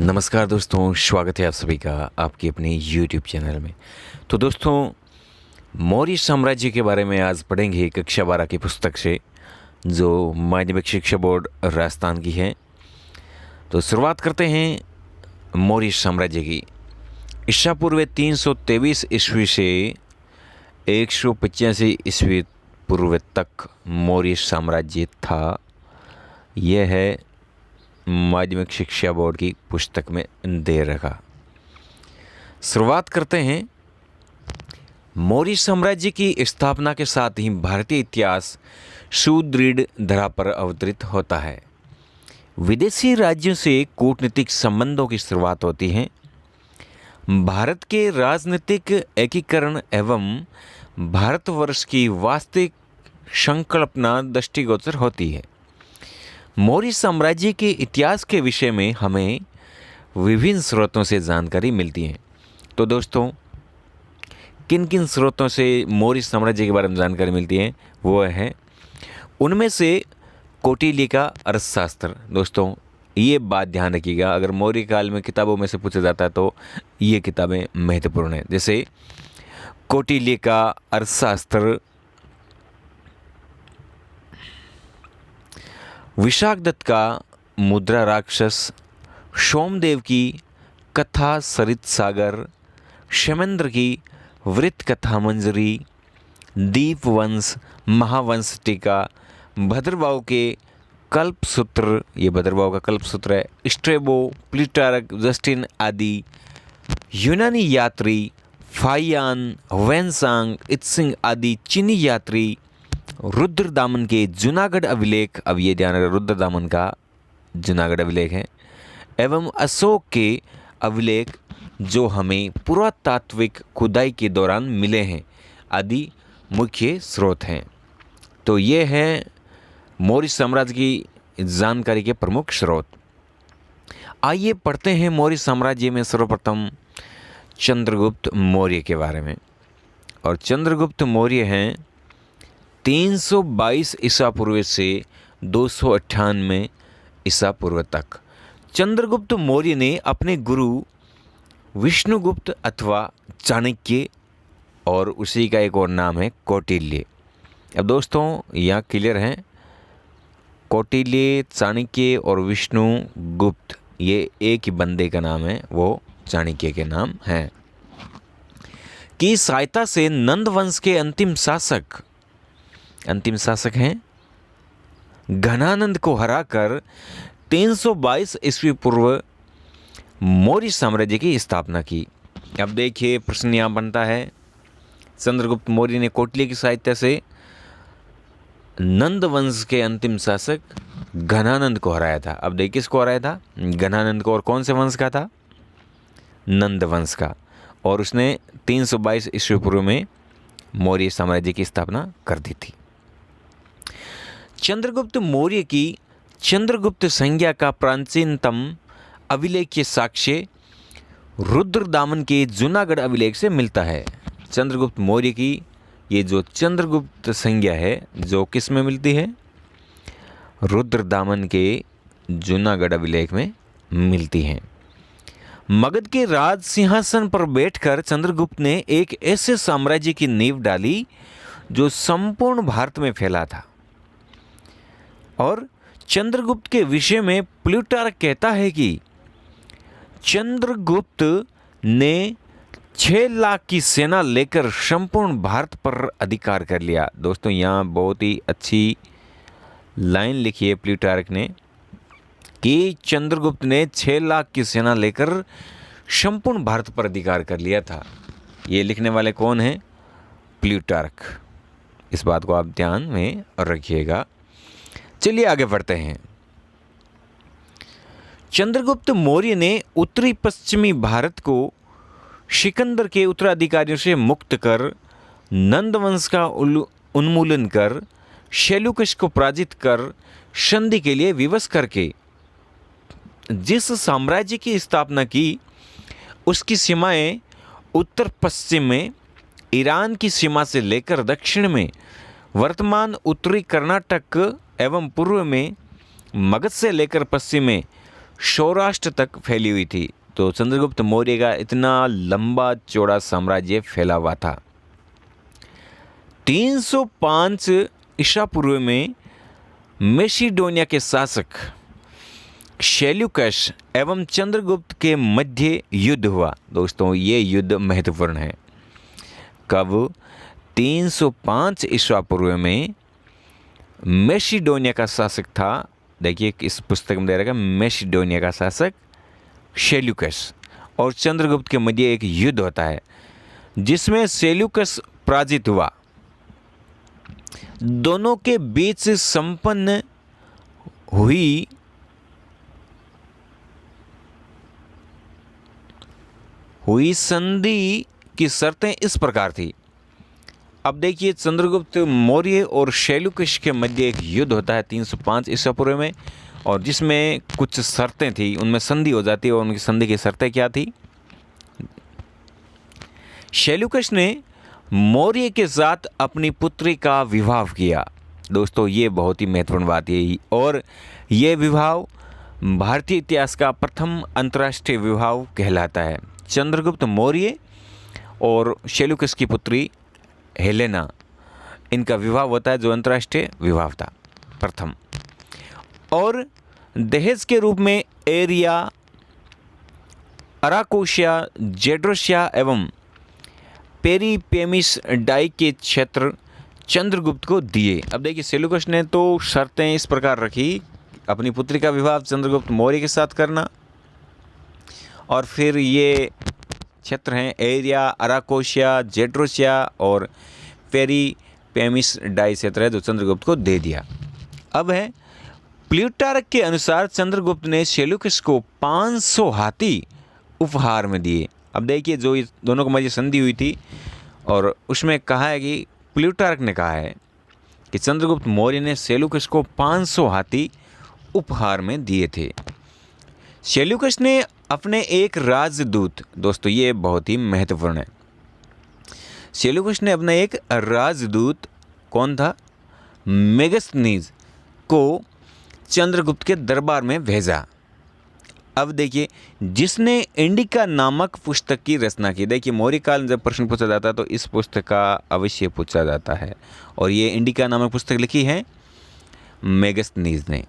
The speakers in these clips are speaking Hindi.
नमस्कार दोस्तों, स्वागत है आप सभी का आपके अपने YouTube चैनल में। तो दोस्तों, मौर्य साम्राज्य के बारे में आज पढ़ेंगे कक्षा 12 की पुस्तक से, जो माध्यमिक शिक्षा बोर्ड राजस्थान की है। तो शुरुआत करते हैं मौर्य साम्राज्य की। ईसा पूर्व 323 ईस्वी से 185 ईस्वी पूर्व तक मौर्य साम्राज्य था। यह है माध्यमिक शिक्षा बोर्ड की पुस्तक में दे रखा। शुरुआत करते हैं। मौर्य साम्राज्य की स्थापना के साथ ही भारतीय इतिहास सुदृढ़ धरा पर अवतरित होता है। विदेशी राज्यों से कूटनीतिक संबंधों की शुरुआत होती है। भारत के राजनीतिक एकीकरण एवं भारतवर्ष की वास्तविक संकल्पना दृष्टिगोचर होती है। मौर्य साम्राज्य के इतिहास के विषय में हमें विभिन्न स्रोतों से जानकारी मिलती है। तो दोस्तों, किन किन स्रोतों से मौर्य साम्राज्य के बारे में जानकारी मिलती है वो है, उनमें से कौटिल्य का अर्थशास्त्र। दोस्तों, ये बात ध्यान रखिएगा, अगर मौर्य काल में किताबों में से पूछा जाता है तो ये किताबें महत्वपूर्ण हैं। जैसे कौटिल्य का अर्थशास्त्र, विशाखदत्त का मुद्रा राक्षस, सोमदेव की कथा सरित सागर, क्षेमेंद्र की वृत्त कथा मंजरी, दीपवंश, महावंश टीका, भद्रबाहु के कल्पसूत्र, ये भद्रबाहु का कल्पसूत्र है, स्ट्रेबो, प्लूटार्क, जस्टिन आदि, यूनानी यात्री, फाइयान, वेनसांग, इत्सिंग आदि चीनी यात्री, रुद्रदामन के जूनागढ़ अभिलेख, अब ये ध्यान रखना रुद्रदामन का जूनागढ़ अभिलेख है, एवं अशोक के अभिलेख जो हमें पुरातात्विक खुदाई के दौरान मिले हैं आदि मुख्य स्रोत हैं। तो ये हैं मौर्य साम्राज्य की जानकारी के प्रमुख स्रोत। आइए पढ़ते हैं मौर्य साम्राज्य में सर्वप्रथम चंद्रगुप्त मौर्य के बारे में। और चंद्रगुप्त मौर्य हैं 322 ईसा पूर्व से 298 ईसा पूर्व तक। चंद्रगुप्त मौर्य ने अपने गुरु विष्णुगुप्त अथवा चाणक्य, और उसी का एक और नाम है कौटिल्य। अब दोस्तों, यहाँ क्लियर हैं, कौटिल्य, चाणक्य और विष्णुगुप्त ये एक ही बंदे का नाम है, वो चाणक्य के नाम हैं। की सहायता से नंद वंश के अंतिम शासक हैं घनानंद को हराकर 322 ईस्वी पूर्व मौर्य साम्राज्य की स्थापना की। अब देखिए, प्रश्न यहाँ बनता है, चंद्रगुप्त मौर्य ने कौटिल्य की सहायता से नंद वंश के अंतिम शासक घनानंद को हराया था। अब देखिए, किसको हराया था? घनानंद को। और कौन से वंश का था? नंद वंश का। और उसने 322 ईस्वी पूर्व में मौर्य साम्राज्य की स्थापना कर दी थी। चंद्रगुप्त मौर्य की चंद्रगुप्त संज्ञा का प्राचीनतम अभिलेखीय साक्ष्य रुद्रदामन के जूनागढ़ अभिलेख से मिलता है। चंद्रगुप्त मौर्य की ये जो चंद्रगुप्त संज्ञा है, जो किस में मिलती है? रुद्रदामन के जूनागढ़ अभिलेख में मिलती है। मगध के राज सिंहासन पर बैठकर चंद्रगुप्त ने एक ऐसे साम्राज्य की नींव डाली जो संपूर्ण भारत में फैला था। और चंद्रगुप्त के विषय में प्लूटार्क कहता है कि चंद्रगुप्त ने 6 लाख की सेना लेकर संपूर्ण भारत पर अधिकार कर लिया। दोस्तों, यहाँ बहुत ही अच्छी लाइन लिखी है प्लूटार्क ने कि चंद्रगुप्त ने 6 लाख की सेना लेकर संपूर्ण भारत पर अधिकार कर लिया था। ये लिखने वाले कौन हैं? प्लूटार्क। इस बात को आप ध्यान में रखिएगा। चलिए आगे बढ़ते हैं। चंद्रगुप्त मौर्य ने उत्तरी पश्चिमी भारत को सिकंदर के उत्तराधिकारियों से मुक्त कर, नंद वंश का उन्मूलन कर, शैलुकस को पराजित कर, संधि के लिए विवश करके जिस साम्राज्य की स्थापना की, उसकी सीमाएं उत्तर पश्चिम में ईरान की सीमा से लेकर दक्षिण में वर्तमान उत्तरी कर्नाटक एवं पूर्व में मगध से लेकर पश्चिम में सौराष्ट्र तक फैली हुई थी। तो चंद्रगुप्त मौर्य का इतना लंबा चौड़ा साम्राज्य फैला हुआ था। 305 ईसा पूर्व में मैसिडोनिया के शासक सेल्यूकस एवं चंद्रगुप्त के मध्य युद्ध हुआ। दोस्तों ये युद्ध महत्वपूर्ण है। कब? 305 ईसा पूर्व में मैसिडोनिया का शासक था, देखिए इस पुस्तक में दे रखा है, मैसिडोनिया का शासक सेल्यूकस और चंद्रगुप्त के मध्य एक युद्ध होता है जिसमें सेल्यूकस पराजित हुआ। दोनों के बीच संपन्न हुई संधि की शर्तें इस प्रकार थी। अब देखिए चंद्रगुप्त मौर्य और सेल्यूकस के मध्य एक युद्ध होता है 305 ईसा पूर्व में, और जिसमें कुछ शर्तें थी, उनमें संधि हो जाती है। और उनकी संधि की शर्तें क्या थी? सेल्यूकस ने मौर्य के साथ अपनी पुत्री का विवाह किया। दोस्तों ये बहुत ही महत्वपूर्ण बात है, और ये विवाह भारतीय इतिहास का प्रथम अंतर्राष्ट्रीय विवाह कहलाता है। चंद्रगुप्त मौर्य और सेल्यूकस की पुत्री हेलेना, इनका विवाह होता है जो अंतर्राष्ट्रीय विवाह था प्रथम। और दहेज के रूप में एरिया, अराकोशिया, जेड्रोसिया एवं पेरीपेमिस डाई के क्षेत्र चंद्रगुप्त को दिए। अब देखिए सेल्यूकस ने तो शर्तें इस प्रकार रखी, अपनी पुत्री का विवाह चंद्रगुप्त मौर्य के साथ करना, और फिर ये क्षेत्र हैं एरिया, अराकोशिया, जेड्रोसिया और पेरीपेमिस डाई क्षेत्र है जो चंद्रगुप्त को दे दिया। अब है प्लूटार्क के अनुसार चंद्रगुप्त ने सेल्यूकस को 500 हाथी उपहार में दिए। अब देखिए जो इस दोनों को मध्य संधि हुई थी, और उसमें कहा है कि प्लूटार्क ने कहा है कि चंद्रगुप्त मौर्य ने सेल्यूकस को 500 हाथी उपहार में दिए थे। सेल्यूकस ने अपने एक राजदूत, दोस्तों ये बहुत ही महत्वपूर्ण है, सेल्यूकस ने अपना एक राजदूत, कौन था? मेगस्थनीज को चंद्रगुप्त के दरबार में भेजा। अब देखिए जिसने इंडिका नामक पुस्तक की रचना की। देखिए मौर्य काल में जब प्रश्न पूछा जाता है तो इस पुस्तक का अवश्य पूछा जाता है, और ये इंडिका नामक पुस्तक लिखी है मेगस्थनीज ने।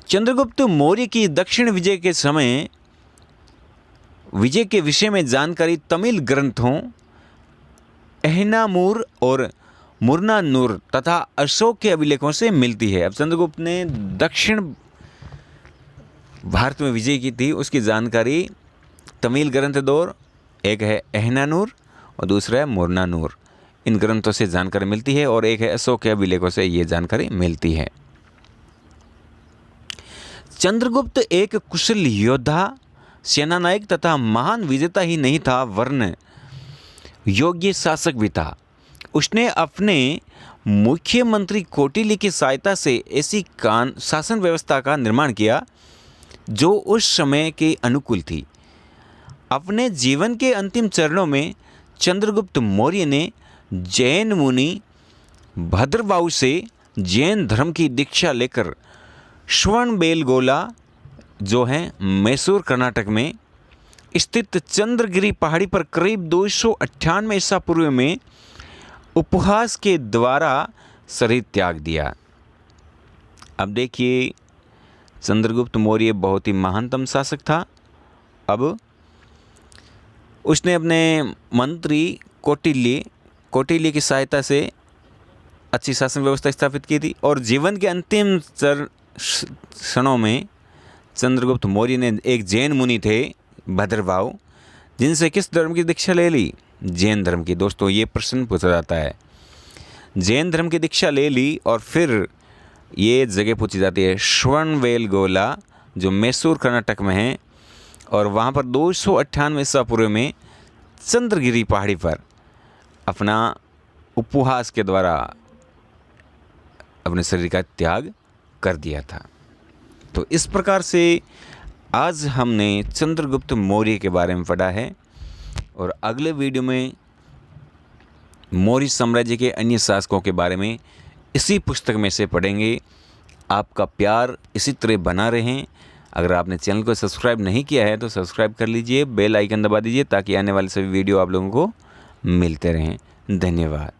चंद्रगुप्त मौर्य की दक्षिण विजय के समय विजय के विषय में जानकारी तमिल ग्रंथों एहनामूर और मुरनानूर तथा अशोक के अभिलेखों से मिलती है। अब चंद्रगुप्त ने दक्षिण भारत में विजय की थी, उसकी जानकारी तमिल ग्रंथ दो, एक है एहनानूर और दूसरा है मुरनानूर, इन ग्रंथों से जानकारी मिलती है, और एक है अशोक के अभिलेखों से ये जानकारी मिलती है। चंद्रगुप्त एक कुशल योद्धा, सेनानायक तथा महान विजेता ही नहीं था, वरन योग्य शासक भी था। उसने अपने मुख्यमंत्री कौटिल्य की सहायता से ऐसी शासन व्यवस्था का निर्माण किया जो उस समय के अनुकूल थी। अपने जीवन के अंतिम चरणों में चंद्रगुप्त मौर्य ने जैन मुनि भद्रबाहु से जैन धर्म की दीक्षा लेकर श्रवणबेलगोला जो है मैसूर कर्नाटक में स्थित चंद्रगिरी पहाड़ी पर करीब 298 ईसा पूर्व में उपहास के द्वारा शरीर त्याग दिया। अब देखिए चंद्रगुप्त मौर्य बहुत ही महानतम शासक था। अब उसने अपने मंत्री कौटिल्य की सहायता से अच्छी शासन व्यवस्था स्थापित की थी, और जीवन के अंतिम क्षणों में चंद्रगुप्त मौर्य ने एक जैन मुनि थे भद्रबाहु, जिनसे किस धर्म की दीक्षा ले ली? जैन धर्म की। दोस्तों ये प्रश्न पूछा जाता है, जैन धर्म की दीक्षा ले ली, और फिर ये जगह पूछी जाती है श्रवणबेलगोला जो मैसूर कर्नाटक में है, और वहाँ पर 298 ईसा पूर्व में चंद्रगिरी पहाड़ी पर अपना उपहास के द्वारा अपने शरीर का त्याग कर दिया था। तो इस प्रकार से आज हमने चंद्रगुप्त मौर्य के बारे में पढ़ा है, और अगले वीडियो में मौर्य साम्राज्य के अन्य शासकों के बारे में इसी पुस्तक में से पढ़ेंगे। आपका प्यार इसी तरह बना रहें। अगर आपने चैनल को सब्सक्राइब नहीं किया है तो सब्सक्राइब कर लीजिए, बेल आइकन दबा दीजिए ताकि आने वाले सभी वीडियो आप लोगों को मिलते रहें। धन्यवाद।